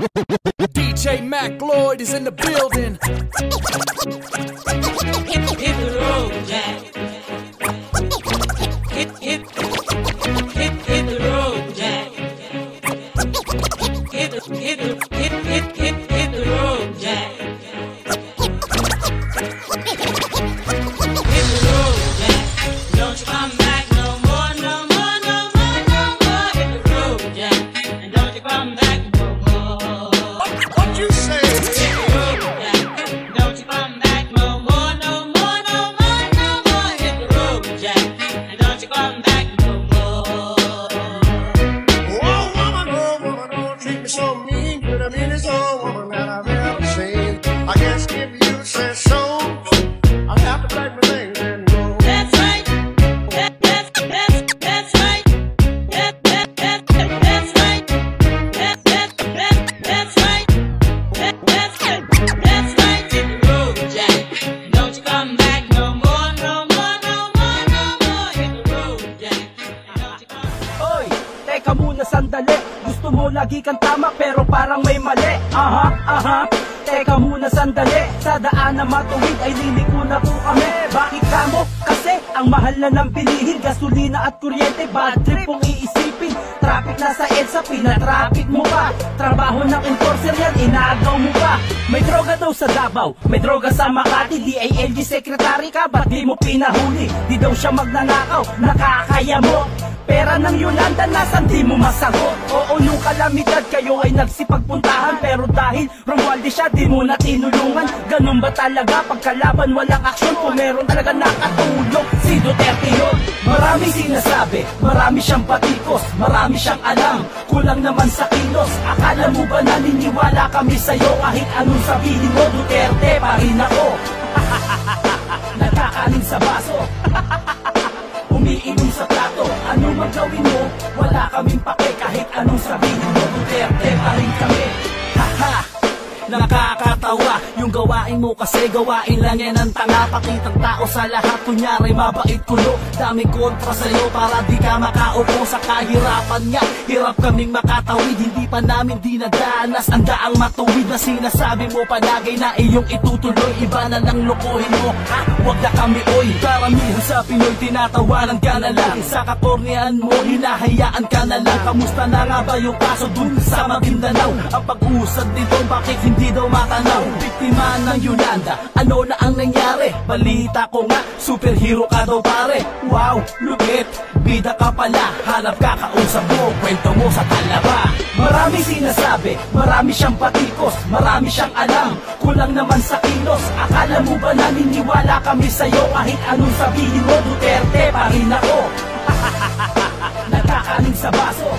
DJ Mac Lloyd is in the building. Hit the road, Jack. Hit the road, Jack. Hit the road, Jack. Hit the road, Jack. Don't you come back no more, no more, no more, no more. Hit the road, Jack. And don't you come back no more. What you say? Hit the road, Jack. Don't you come back no more, no more, no more, no more. Hit the road, Jack. And don't you come back no more. Oh woman, don't treat me so mean. You're the meanest old woman that I've ever seen. I guess if you say so, I'll have to pack my things and go. That's right. That's right. That's right. That's right. That's right. Hit the road, Jack. Don't you come back no more, no more, no more, no more. Hit the road, Jack. Don't you come back. Oy, teka muna sandali. Gusto mo lagi kang tama pero parang may mali. Aha. Teka muna sandali. Sa daan na matuwid ay liliko na po kami. Bakit kamo? Kasi ang mahal na ng bilihin, gasolina at kuryente. Bad trip kung iisipin. Traffic na sa EDSA, pinatraffic mo pa. Trabaho ng enforcer yan, inagaw mo pa. May droga daw sa Davao, may droga sa Makati. DILG secretary ka, ba't di mo pinahuli? Di daw siya magnanakaw, nakakaya mo. Pera ng Yolanda, nasan di mo masagot? Oo, nung kalamidad kayo ay nagsipagpuntahan. Pero dahil Romualdez siya, di mo na tinulungan. Ganun ba talaga pagkalaban walang aksyon? Kung meron talaga nakatulong, si Duterte yun. Marami sinasabi, marami siyang patikos, marami siyang alam, kulang naman sa kilos. Akala mo ba naniniwala kami sa'yo? Kahit anong sabihin mo, Duterte pa rin ako. Nagkakanin sa baso, umiinom sa plato. Ano man gawin mo, wala kaming pake. Kahit anong sabihin mo, Duterte pa rin kami. Haha, nakakatawa yung gawain mo kasi gawain lang yan ang tanga. Pakitang tao sa lahat, kunyari mabait kulo. Daming kontra sa'yo para di ka makaupo sa kahirapan niya. Hirap kaming makatawid, hindi pa namin dinadanas ang daang matuwid na sinasabi mo palagay na iyong itutuloy. Iba na lang lokohin mo, ha? Huwag na kami oy. Karamihan sa Pinoy tinatawanan ka na lang. Sa kakornean mo, hinahayaan ka na lang. Kamusta na nga ba yung kaso dun sa Maguindanao? Ang pag-usad nito, bakit hindi daw matanaw? Biktima ng Yolanda, ano na ang nangyari? Balita ko nga, superhero ka daw pare. Wow, lupit, bida ka pala. Hanap ka, kausap mo, kwento mo sa talaba. Marami sinasabi, marami siyang patikos, marami siyang alam, kulang naman sa kilos. Akala mo ba naniniwala kami sa'yo? Kahit anong sabihin mo, Duterte pa rin ako. Nagkakanin sa baso,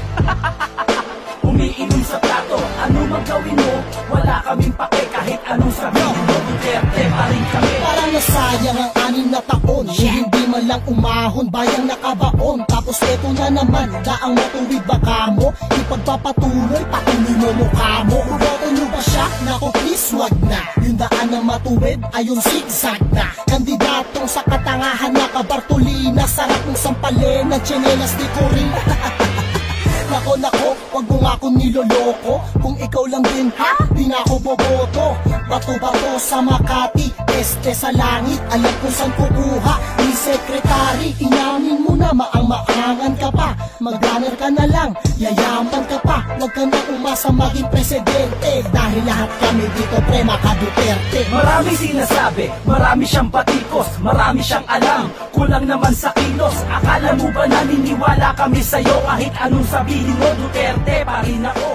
umiinom sa plato. Ano man gawin mo, wala kaming pake. Kahit anong sabihin mo, Duterte pa rin kami. Parang nasayang ang 6 na taon, hindi man lang umahon, bayang nakabaon. Tapos eto na naman, daang matuwid baka mo ipagpapatuloy, patuloy mo mukha mo. Uboto nyo ba siya? Naku please wag na. Yung daan na matuwid ay yung zigzag na. Kandidatong sa katangahan na kabartolina, sarap ng sampalin ng tsinelas ni Corina. Nako, wag mo nga akong niloloko. Kung ikaw lang din ha, di na ako boboto. Bato-bato sa Makati, este sa langit, alam kung saan kukuha. Ni sekretary, inamin mo na maang-maangan ka pa. Mag-runner ka na lang, yayaman ka pa. Wag ka na umasa maging presidente, dahil lahat kami dito pre maka-Duterte. Marami sinasabi, marami siyang patikos, marami siyang alam, kulang naman sa kilos. Akala mo ba naniniwala kami sa'yo? Kahit anong sabihin mo, Duterte pa rin ako.